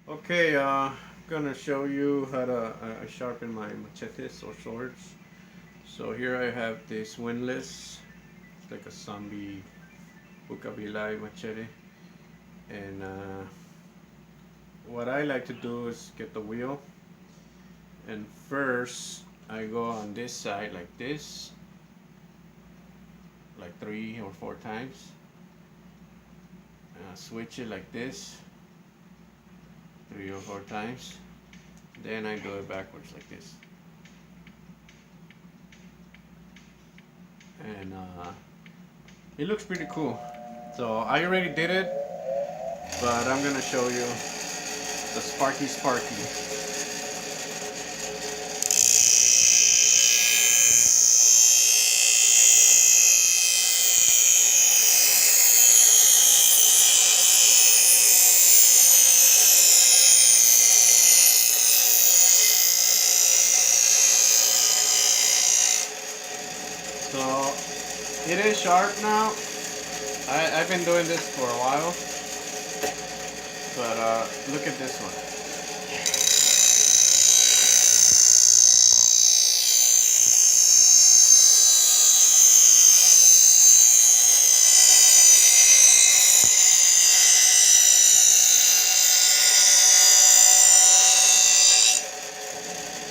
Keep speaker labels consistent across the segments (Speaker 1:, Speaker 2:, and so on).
Speaker 1: Okay, I'm gonna show you how to sharpen my machetes or swords. So here I have this windlass. It's like a zombie bukabilai machete. And what I like to do is get the wheel. And first I go on this side like this, like 3 or 4 times. Switch it like this, 3 or 4 times. Then I do it backwards like this. And it looks pretty cool. So I already did it, but I'm gonna show you the Sparky Sparky. So it is sharp now. I've been doing this for a while, but look at this one.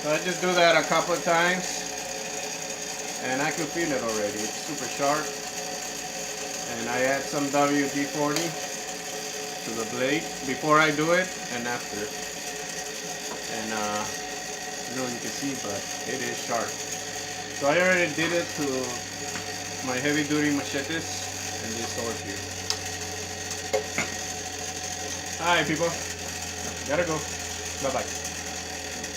Speaker 1: So I just do that a couple of times, and I can feel it already. It's super sharp. And I add some WD-40 to the blade before I do it and after. And you know, you can see, but it is sharp. So I already did it to my heavy duty machetes and this sword here. Alright people, gotta go. Bye bye.